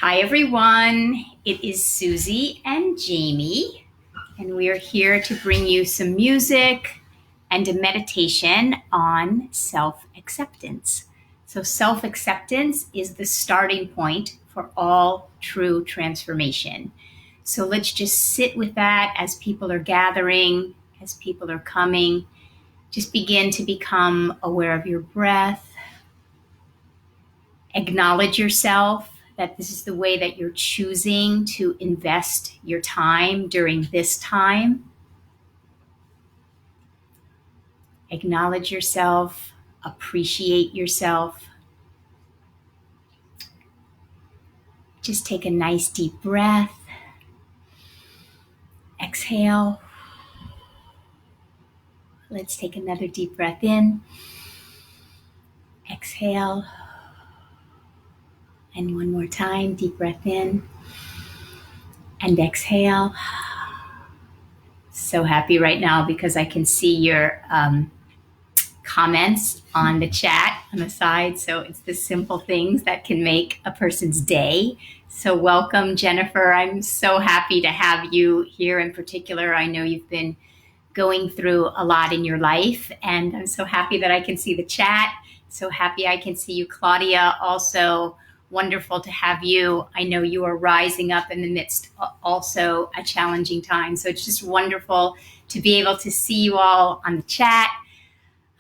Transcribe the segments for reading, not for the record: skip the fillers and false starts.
Hi, everyone. It is Suzi and Jami, and we are here to bring you some music and a meditation on self acceptance. So, self acceptance is the starting point for all true transformation. So, let's just sit with that as people are gathering, as people are coming. Just begin to become aware of your breath. Acknowledge yourself that this is the way that you're choosing to invest your time during this time. Acknowledge yourself, appreciate yourself. Just take a nice deep breath. Exhale. Let's take another deep breath in. Exhale. And one more time, deep breath in and exhale. So happy right now because I can see your comments on the chat on the side. So it's the simple things that can make a person's day. So welcome, Jennifer. I'm so happy to have you here in particular. I know you've been going through a lot in your life, and I'm so happy that I can see the chat. So happy I can see you, Claudia. Also wonderful to have you. I know you are rising up in the midst also a challenging time. So it's just wonderful to be able to see you all on the chat.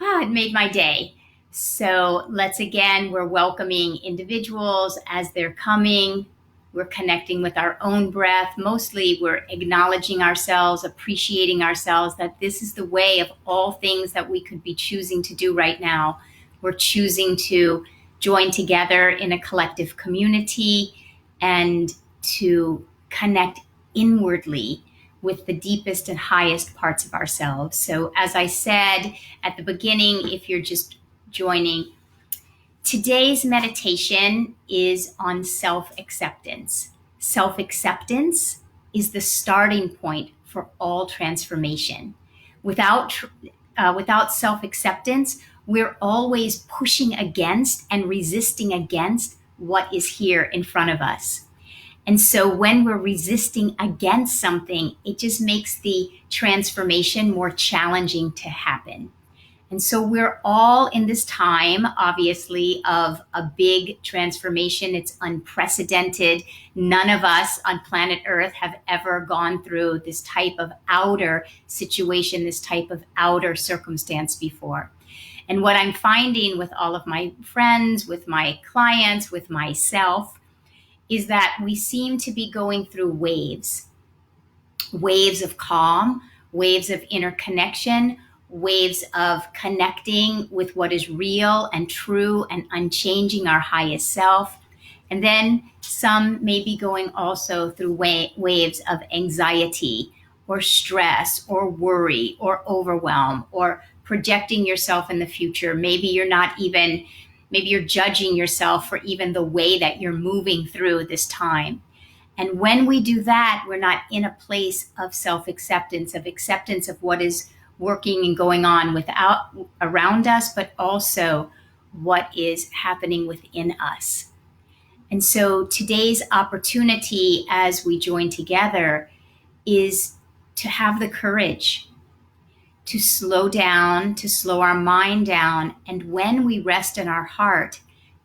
It made my day. So we're welcoming individuals as they're coming. We're connecting with our own breath. Mostly we're acknowledging ourselves, appreciating ourselves, that this is the way of all things that we could be choosing to do right now. We're choosing to join together in a collective community and to connect inwardly with the deepest and highest parts of ourselves. So as I said at the beginning, if you're just joining, today's meditation is on self-acceptance. Self-acceptance is the starting point for all transformation. Without self-acceptance, we're always pushing against and resisting against what is here in front of us. And so when we're resisting against something, it just makes the transformation more challenging to happen. And so we're all in this time, obviously, of a big transformation. It's unprecedented. None of us on planet Earth have ever gone through this type of outer situation, this type of outer circumstance before. And what I'm finding with all of my friends, with my clients, with myself, is that we seem to be going through waves of calm, waves of interconnection, waves of connecting with what is real and true and unchanging, our highest self. And then some may be going also through waves of anxiety or stress or worry or overwhelm or projecting yourself in the future. Maybe you're judging yourself for even the way that you're moving through this time. And when we do that, we're not in a place of self-acceptance, of acceptance of what is working and going on around us, but also what is happening within us. And so today's opportunity as we join together is to have the courage to slow down, to slow our mind down. And when we rest in our heart,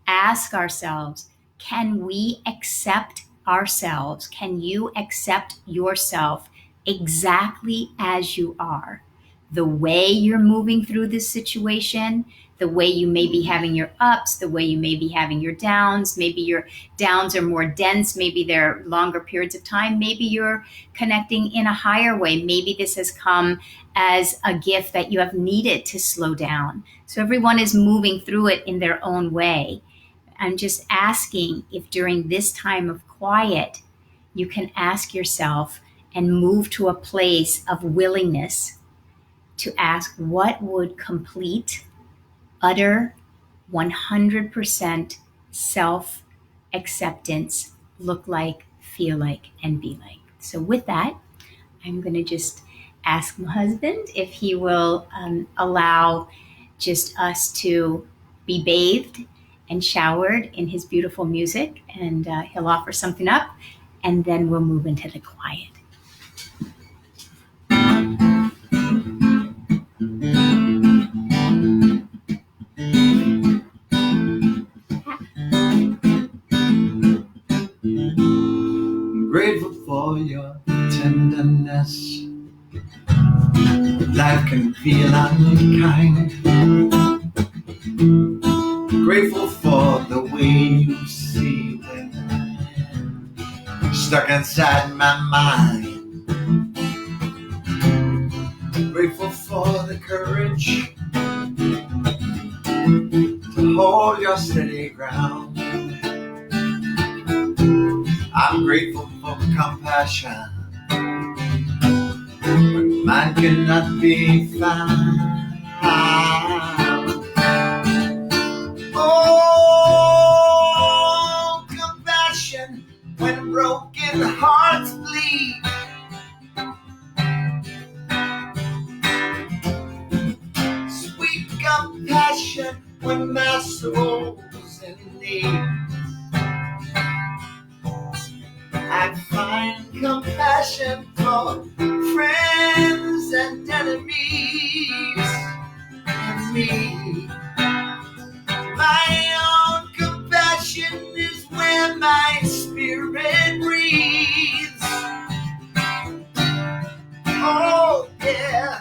ask ourselves, can we accept ourselves? Can you accept yourself exactly as you are? The way you're moving through this situation, the way you may be having your ups, the way you may be having your downs. Maybe your downs are more dense. Maybe they're longer periods of time. Maybe you're connecting in a higher way. Maybe this has come as a gift that you have needed to slow down. So everyone is moving through it in their own way. I'm just asking if during this time of quiet, you can ask yourself and move to a place of willingness to ask, what would complete, utter, 100% self-acceptance look like, feel like, and be like? So with that, I'm going to just ask my husband if he will allow just us to be bathed and showered in his beautiful music, and he'll offer something up, and then we'll move into the quiet. I'm grateful for your tenderness. Life can feel unkind. Grateful for the way you see when I'm stuck inside my mind. Grateful for the courage to hold your steady ground. I'm grateful for compassion when mine cannot be found. Oh, compassion when broken hearts bleed. Sweet compassion when my soul's in need. I find compassion for friends and enemies and me. My own compassion is where my spirit breathes. Oh yeah.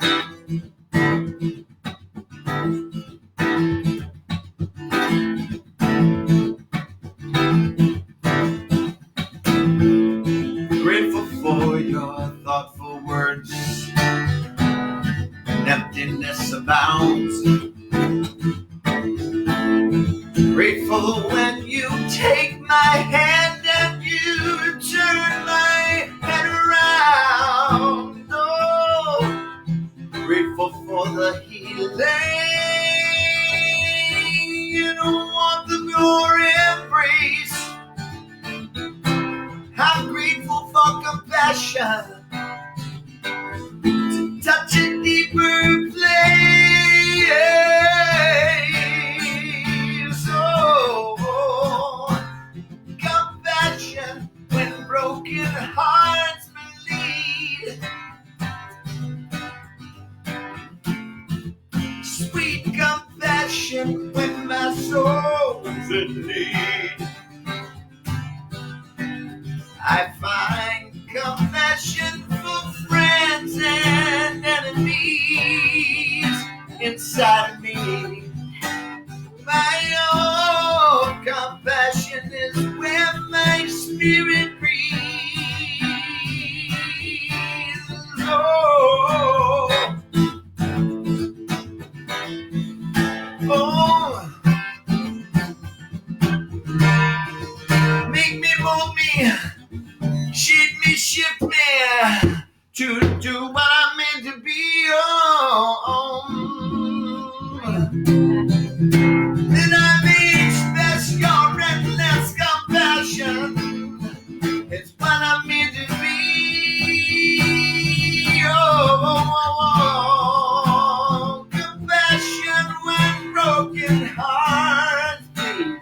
Grateful for your thoughtful words. When emptiness abounds. Grateful when you take my hand and you turn my head around. Oh, grateful for the healing and warmth of your embrace. I'm grateful for compassion to touch a deeper place. Oh, compassion when broken hearts bleed. Sweet compassion when my soul's in need. I find compassion for friends and enemies inside of me. My own compassion is where my spirit breathes. Oh, make me, mold me, shape me, shift me to do what I'm meant to be. That I may express your endless compassion. It's what I'm meant to be. Compassion when broken hearts bleed.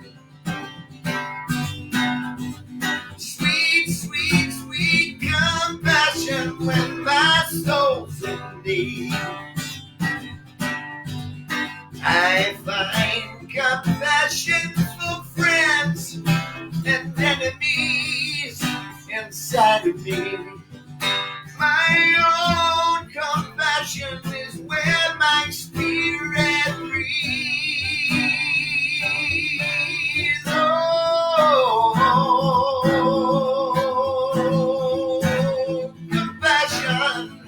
Sweet, sweet, sweet compassion when my soul's in need. I find compassion for friends and enemies inside of me. My own compassion is where my spirit breathes. Oh, compassion.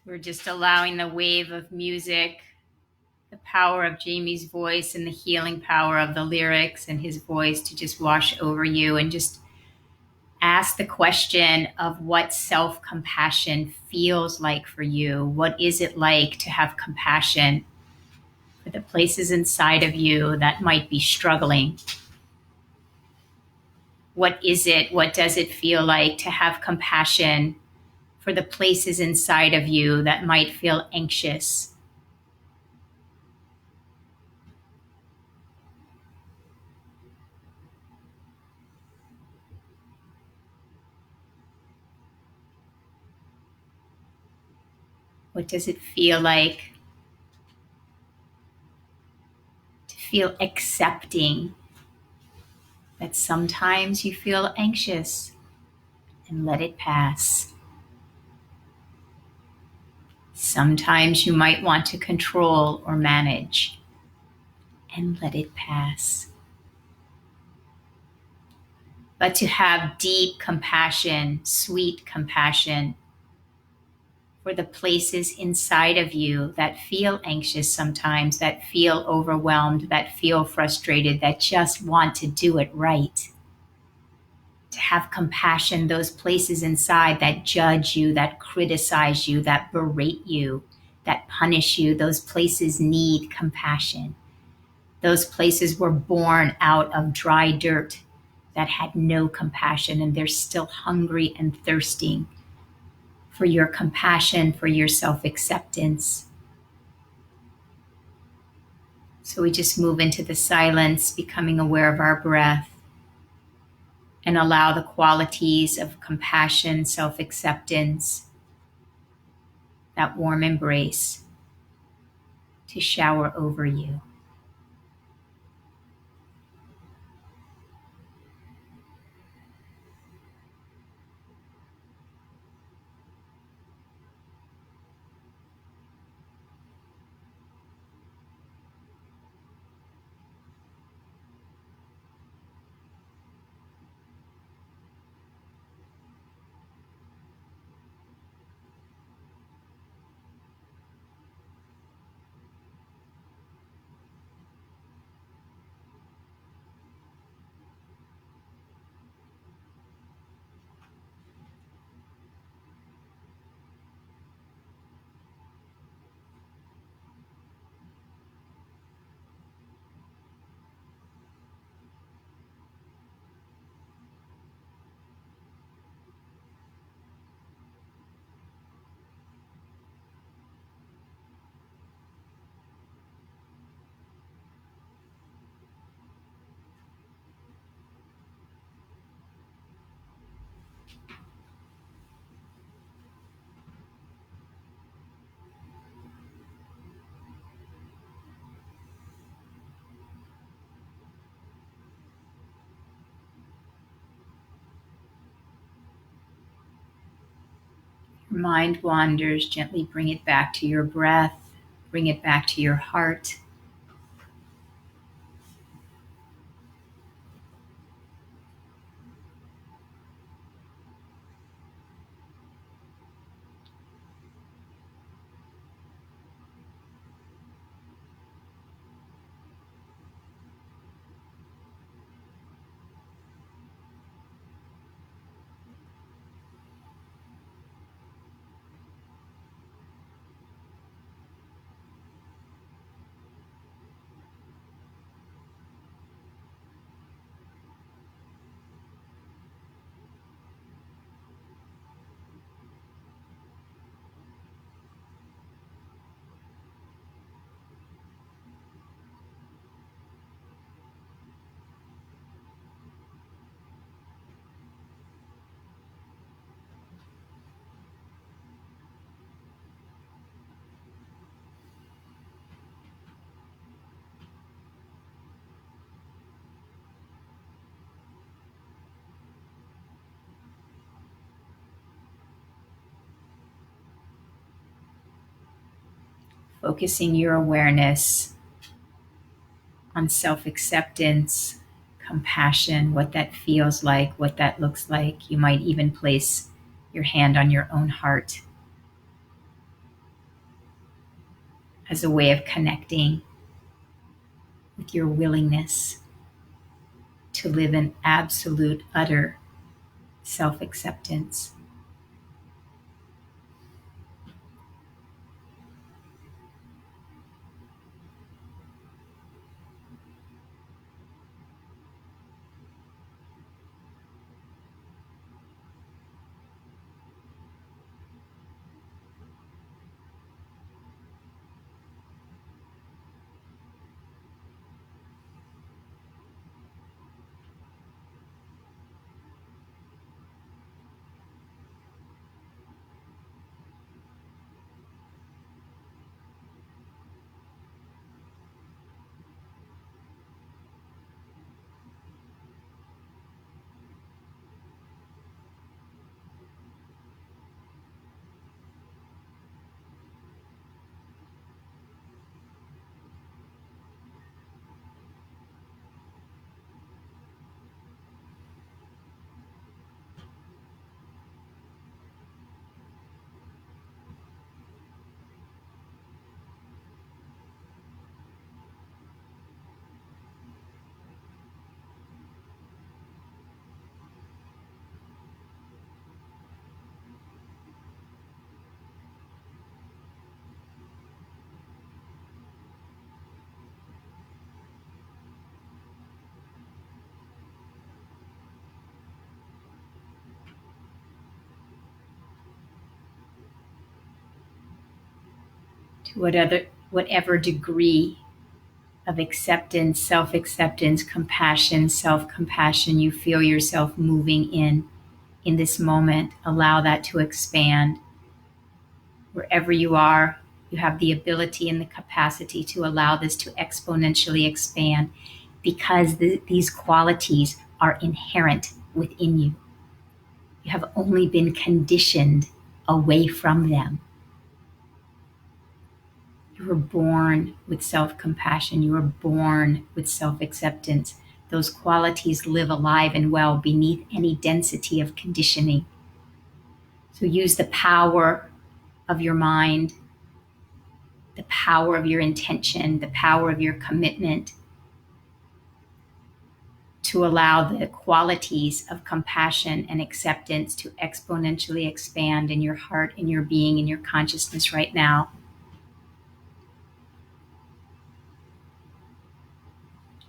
We're just allowing the wave of music, the power of Jami's voice and the healing power of the lyrics and his voice to just wash over you, and just ask the question of what self-compassion feels like for you. What is it like to have compassion for the places inside of you that might be struggling? What is it? What does it feel like to have compassion for the places inside of you that might feel anxious? What does it feel like to feel accepting that sometimes you feel anxious and let it pass? Sometimes you might want to control or manage and let it pass. But to have deep compassion, sweet compassion for the places inside of you that feel anxious sometimes, that feel overwhelmed, that feel frustrated, that just want to do it right. To have compassion, those places inside that judge you, that criticize you, that berate you, that punish you, those places need compassion. Those places were born out of dry dirt that had no compassion, and they're still hungry and thirsting for your compassion, for your self acceptance. So we just move into the silence, becoming aware of our breath, and allow the qualities of compassion, self acceptance, that warm embrace to shower over you. Your mind wanders, gently bring it back to your breath, bring it back to your heart. Focusing your awareness on self acceptance, compassion, what that feels like, what that looks like. You might even place your hand on your own heart as a way of connecting with your willingness to live in absolute, utter self acceptance. to whatever degree of acceptance, self-acceptance, compassion, self-compassion you feel yourself moving in this moment. Allow that to expand. Wherever you are, you have the ability and the capacity to allow this to exponentially expand, because these qualities are inherent within you. You have only been conditioned away from them. You were born with self-compassion. You were born with self-acceptance. Those qualities live alive and well beneath any density of conditioning. So use the power of your mind, the power of your intention, the power of your commitment to allow the qualities of compassion and acceptance to exponentially expand in your heart, in your being, in your consciousness right now.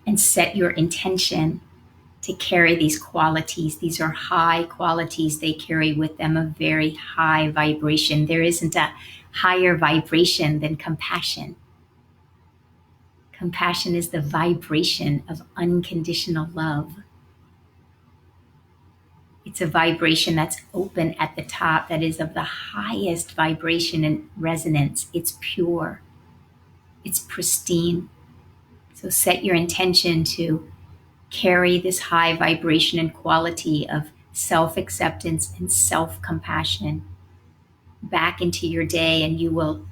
And set your intention to carry these qualities. These are high qualities. They carry with them a very high vibration. There isn't a higher vibration than compassion. Compassion is the vibration of unconditional love. It's a vibration that's open at the top, that is of the highest vibration and resonance. It's pure. It's pristine. So set your intention to carry this high vibration and quality of self-acceptance and self-compassion back into your day, and you will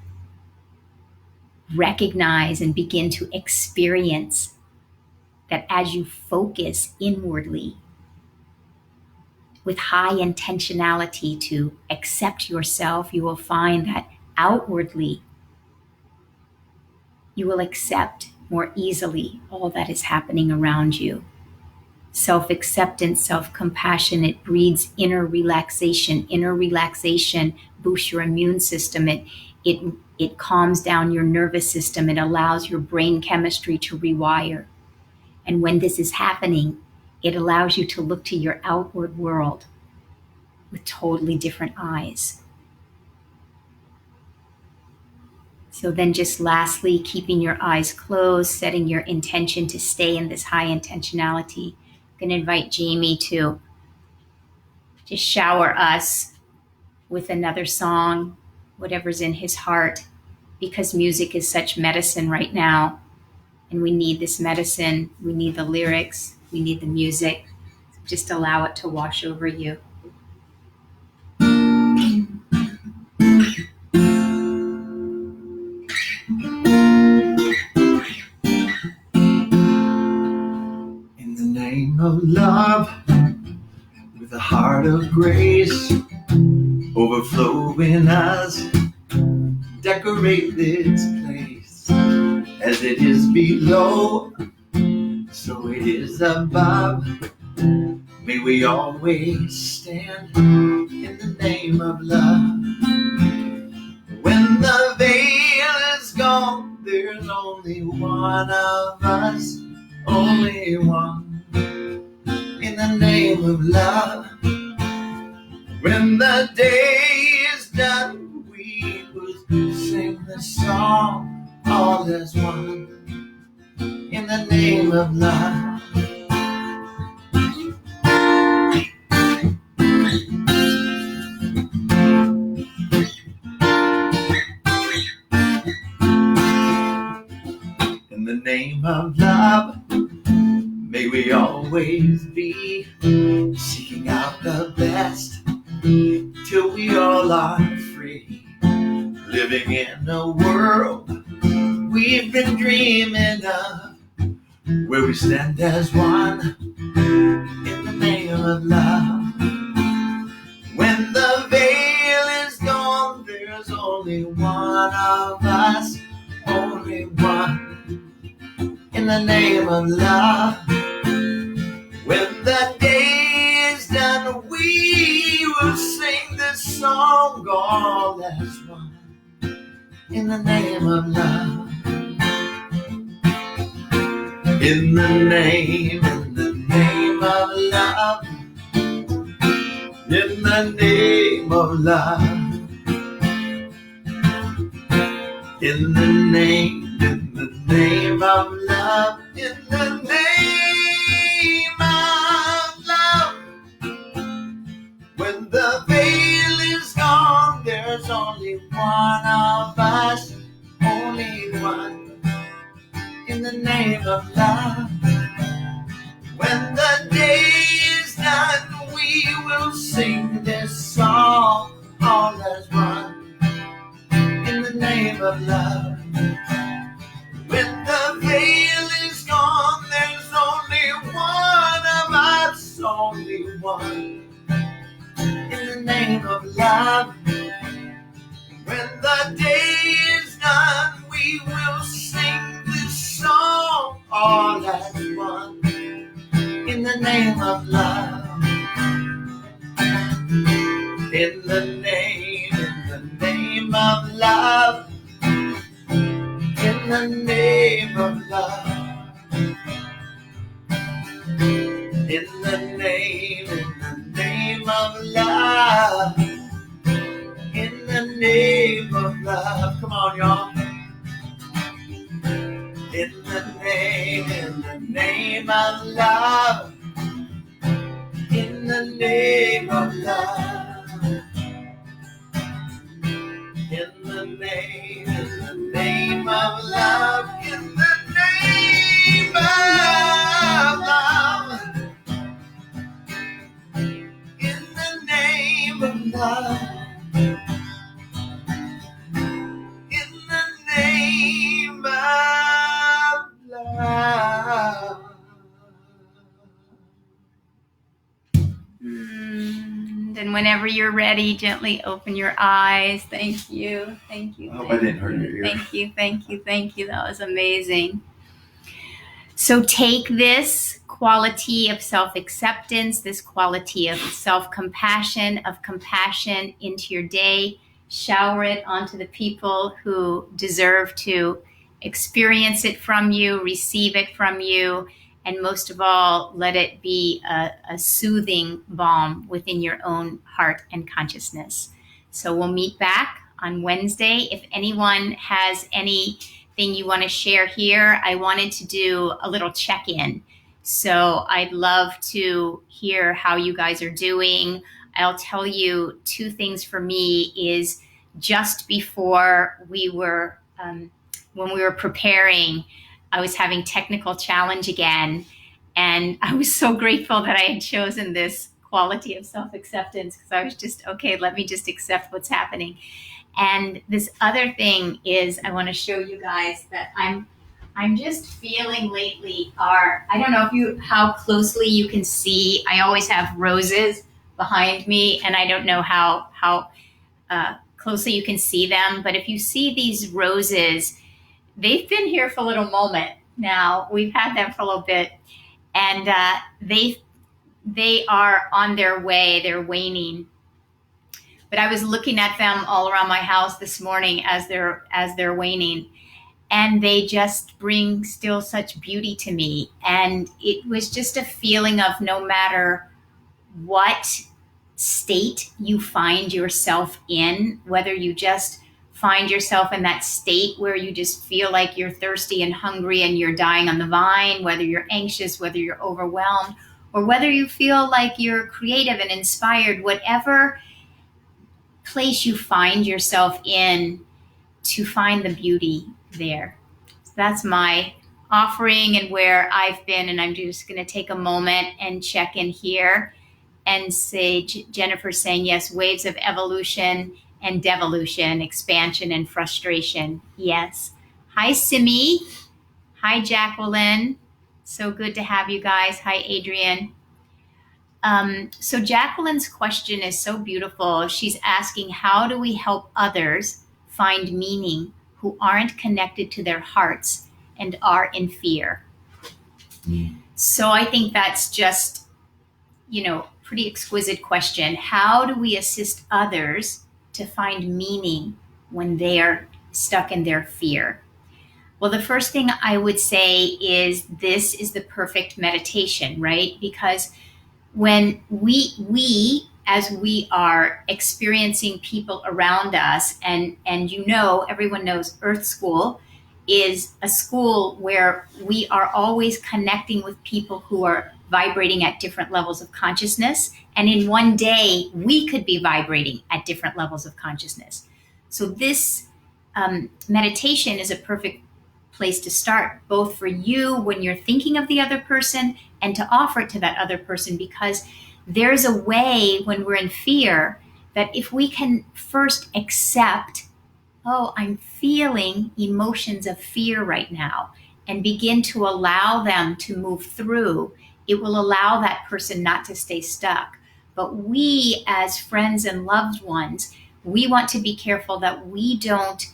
recognize and begin to experience that as you focus inwardly with high intentionality to accept yourself, you will find that outwardly you will accept more easily all that is happening around you. Self-acceptance, self-compassion, it breeds inner relaxation. Inner relaxation boosts your immune system. It calms down your nervous system. It allows your brain chemistry to rewire. And when this is happening, it allows you to look to your outward world with totally different eyes. So then just lastly, keeping your eyes closed, setting your intention to stay in this high intentionality. I'm going to invite Jami to just shower us with another song, whatever's in his heart, because music is such medicine right now. And we need this medicine. We need the lyrics. We need the music. Just allow it to wash over you. In the name of love, with a heart of grace, overflow in us, decorate this place. As it is below, so it is above. May we always stand in the name of love. When the veil is gone, there's only one of us, only one. In the name of love. When the day is done, we will sing the song all as one. In the name of love. In the name of love, may we always be seeking out the best till we all are free, living in a world we've been dreaming of, where we stand as one in the name of love. When the veil is gone, there's only one of us, only one. In the name of love. When the day is done, we will sing this song all as one. In the name of love. In the name of love. In the name of love. In the name of love, in the name of love. When the veil is gone, there's only one of us, only one. In the name of love. When the day is done, we will sing this song all as one. In the name of love. When the veil is gone, there's only one of us, only one. In the name of love. When the day is done, we will sing this song all as one. In the name of love. In the name of love. In the name of love. In the name of love. In the name of love. Come on, y'all. In the name of love. In the name of love. In the name of love. In the name of love. In the name of love. In the name of love. And whenever you're ready, gently open your eyes. Thank you. Thank you. I hope I didn't hurt your ear. Thank you. Thank you. Thank you. That was amazing. So take this quality of self-acceptance, this quality of self-compassion, of compassion into your day. Shower it onto the people who deserve to experience it from you, receive it from you, and most of all, let it be a soothing balm within your own heart and consciousness. So we'll meet back on Wednesday. If anyone has anything you want to share here, I wanted to do a little check-in. So I'd love to hear how you guys are doing. I'll tell you two things for me is just before we were, when we were preparing, I was having technical challenge again. And I was so grateful that I had chosen this quality of self-acceptance because I was just, okay, let me just accept what's happening. And this other thing is I want to show you guys that I'm just feeling lately I don't know how closely you can see. I always have roses behind me and I don't know how closely you can see them. But if you see these roses, they've been here for a little moment now. We've had them for a little bit, and they are on their way. They're waning. But I was looking at them all around my house this morning as they're waning, and they just bring still such beauty to me. And it was just a feeling of no matter what state you find yourself in, whether you just find yourself in that state where you just feel like you're thirsty and hungry and you're dying on the vine, whether you're anxious, whether you're overwhelmed, or whether you feel like you're creative and inspired, whatever place you find yourself in, to find the beauty there. So that's my offering and where I've been. And I'm just going to take a moment and check in here and say, Jennifer's saying, yes, waves of evolution and devolution, expansion and frustration. Yes. Hi, Simi. Hi, Jacqueline. So good to have you guys. Hi, Adrian. So Jacqueline's question is so beautiful. She's asking, how do we help others find meaning who aren't connected to their hearts and are in fear? So I think that's just, pretty exquisite question. How do we assist others to find meaning when they are stuck in their fear? Well, the first thing I would say is this is the perfect meditation, right? Because when we as we are experiencing people around us, and everyone knows Earth School is a school where we are always connecting with people who are vibrating at different levels of consciousness. And in one day, we could be vibrating at different levels of consciousness. So this meditation is a perfect place to start, both for you when you're thinking of the other person and to offer it to that other person, because there's a way when we're in fear that if we can first accept, oh, I'm feeling emotions of fear right now, and begin to allow them to move through, it will allow that person not to stay stuck. But we, as friends and loved ones, we want to be careful that we don't,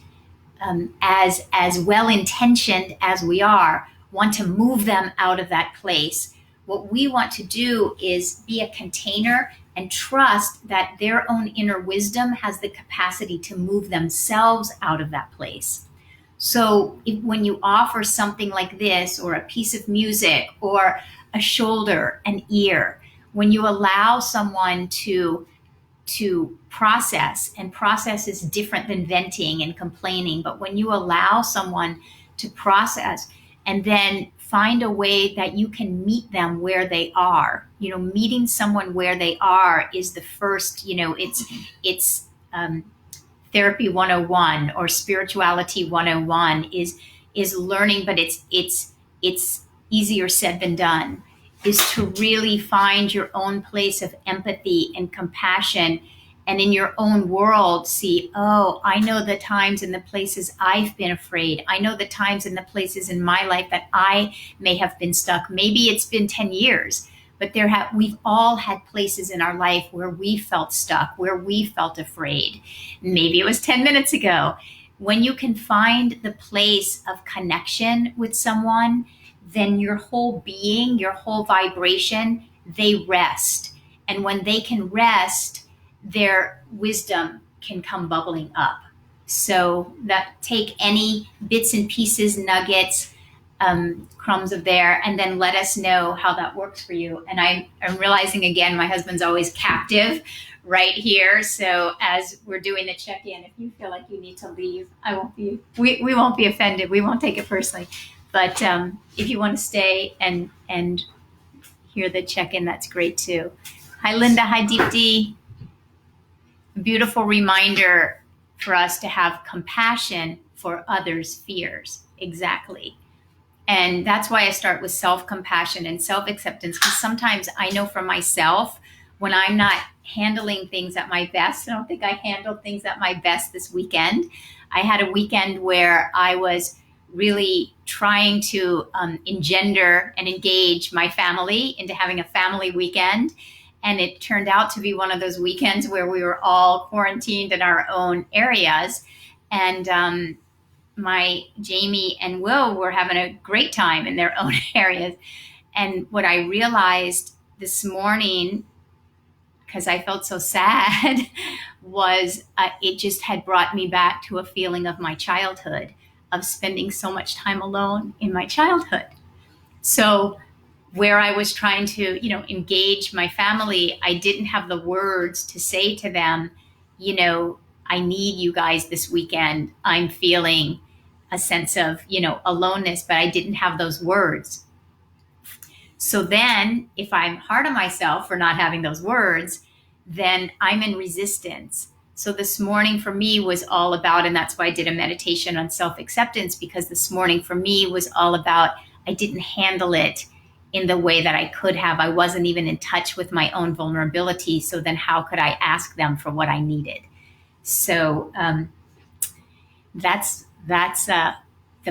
as well intentioned as we are, want to move them out of that place. What we want to do is be a container and trust that their own inner wisdom has the capacity to move themselves out of that place. So when you offer something like this, or a piece of music, or a shoulder, an ear, when you allow someone to process, and process is different than venting and complaining, but when you allow someone to process and then find a way that you can meet them where they are, meeting someone where they are is the first, it's therapy 101 or spirituality 101 is learning, but it's easier said than done, is to really find your own place of empathy and compassion, and in your own world see, oh, I know the times and the places I've been afraid. I know the times and the places in my life that I may have been stuck. Maybe it's been 10 years, but we've all had places in our life where we felt stuck, where we felt afraid. Maybe it was 10 minutes ago. When you can find the place of connection with someone, then your whole being, your whole vibration, they rest. And when they can rest, their wisdom can come bubbling up. So that take any bits and pieces, nuggets, crumbs of there, and then let us know how that works for you. And I'm realizing again, my husband's always captive right here. So as we're doing the check-in, if you feel like you need to leave, we won't be offended. We won't take it personally. But if you want to stay and hear the check-in, that's great too. Hi, Linda. Hi, Deepti. Beautiful reminder for us to have compassion for others' fears. Exactly. And that's why I start with self-compassion and self-acceptance, because sometimes I know for myself, when I'm not handling things at my best, I don't think I handled things at my best this weekend. I had a weekend where I was really trying to engender and engage my family into having a family weekend. And it turned out to be one of those weekends where we were all quarantined in our own areas. And my Jami and Will were having a great time in their own areas. And what I realized this morning, because I felt so sad, was it just had brought me back to a feeling of my childhood, of spending so much time alone in my childhood. So where I was trying to, engage my family, I didn't have the words to say to them, I need you guys this weekend. I'm feeling a sense of, aloneness, but I didn't have those words. So then if I'm hard on myself for not having those words, then I'm in resistance. So this morning for me was all about, and that's why I did a meditation on self-acceptance, because this morning for me was all about, I didn't handle it in the way that I could have. I wasn't even in touch with my own vulnerability. So then how could I ask them for what I needed? So that's the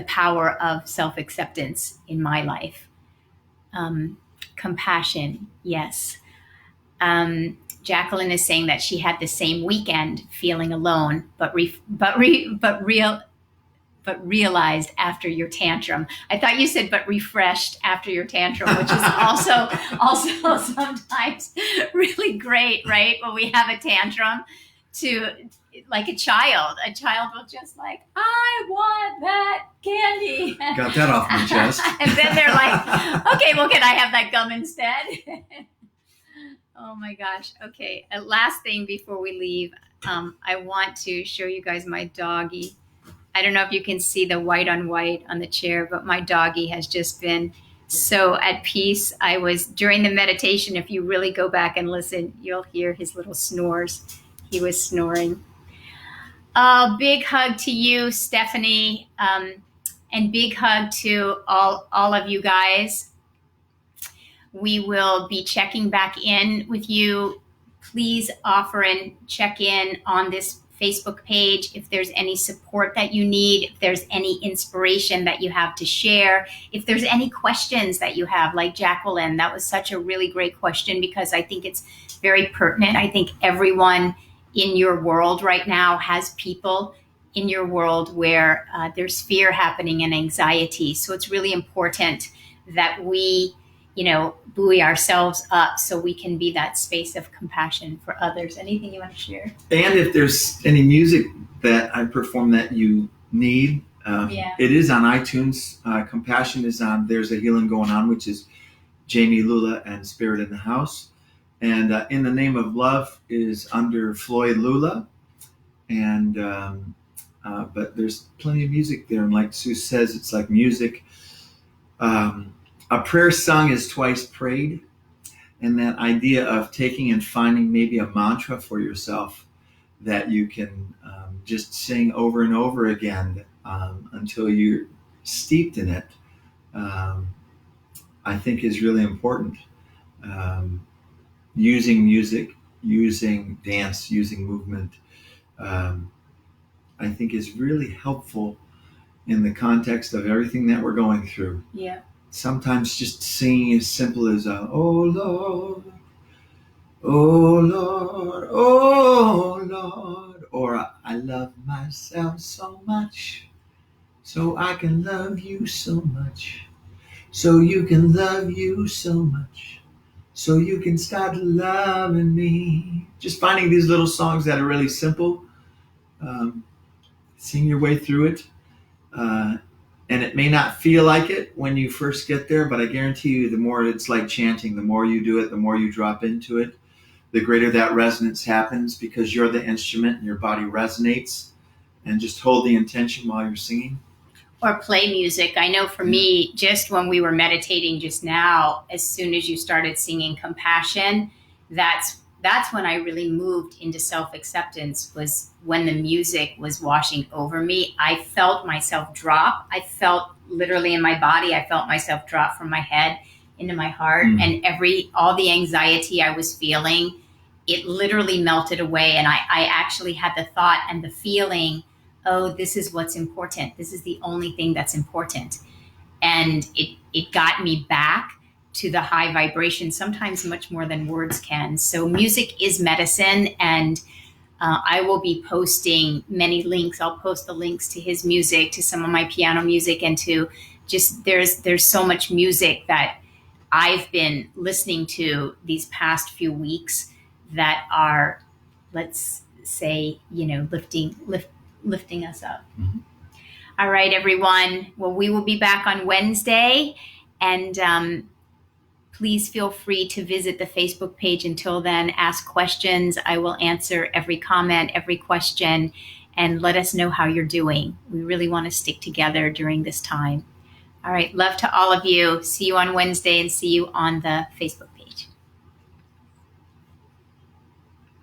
power of self-acceptance in my life. Compassion, yes. Jacqueline is saying that she had the same weekend feeling alone, but realized after your tantrum. I thought you said, but refreshed after your tantrum, which is also sometimes really great, right? When we have a tantrum, to like a child will just like, I want that candy. Got that off my chest. And then they're like, okay, well, can I have that gum instead? Oh my gosh. Okay. Last thing before we leave, I want to show you guys my doggy. I don't know if you can see the white on white on the chair, but my doggy has just been so at peace. I was during the meditation, if you really go back and listen, you'll hear his little snores. He was snoring. Big hug to you, Stephanie, and big hug to all of you guys. We will be checking back in with you. Please offer and check in on this Facebook page if there's any support that you need, if there's any inspiration that you have to share, if there's any questions that you have, like Jacqueline. That was such a really great question because I think it's very pertinent. I think everyone in your world right now has people in your world where there's fear happening and anxiety. So it's really important that we buoy ourselves up so we can be that space of compassion for others. Anything you want to share? And if there's any music that I perform that you need, it is on iTunes. Compassion is on There's a Healing Going On, which is Jami, Lula, and Spirit in the House. And In the Name of Love is under Floyd Lula. And but there's plenty of music there. And like Sue says, it's like music. A prayer sung is twice prayed. And that idea of taking and finding maybe a mantra for yourself that you can just sing over and over again until you're steeped in it, I think is really important. Using music, using dance, using movement, I think is really helpful in the context of everything that we're going through. Yeah. Sometimes just singing as simple as, oh Lord, oh Lord, oh Lord, or I love myself so much, so I can love you so much, so you can love you so much, so you can start loving me. Just finding these little songs that are really simple, sing your way through it. And it may not feel like it when you first get there, but I guarantee you the more it's like chanting, the more you do it, the more you drop into it, the greater that resonance happens because you're the instrument and your body resonates. And just hold the intention while you're singing. Or play music. I know for me, just when we were meditating just now, as soon as you started singing Compassion, that's when I really moved into self-acceptance, was when the music was washing over me. I felt myself drop. I felt literally in my body, I felt myself drop from my head into my heart. And all the anxiety I was feeling, it literally melted away. And I actually had the thought and the feeling, oh, this is what's important. This is the only thing that's important. And it got me back to the high vibration, sometimes much more than words can. So music is medicine, and I will be posting many links. I'll post the links to his music, to some of my piano music, and to just there's so much music that I've been listening to these past few weeks that are, let's say, lifting us up. Mm-hmm. All right, everyone. Well, we will be back on Wednesday, and please feel free to visit the Facebook page. Until then, ask questions. I will answer every comment, every question, and let us know how you're doing. We really want to stick together during this time. All right. Love to all of you. See you on Wednesday and see you on the Facebook page.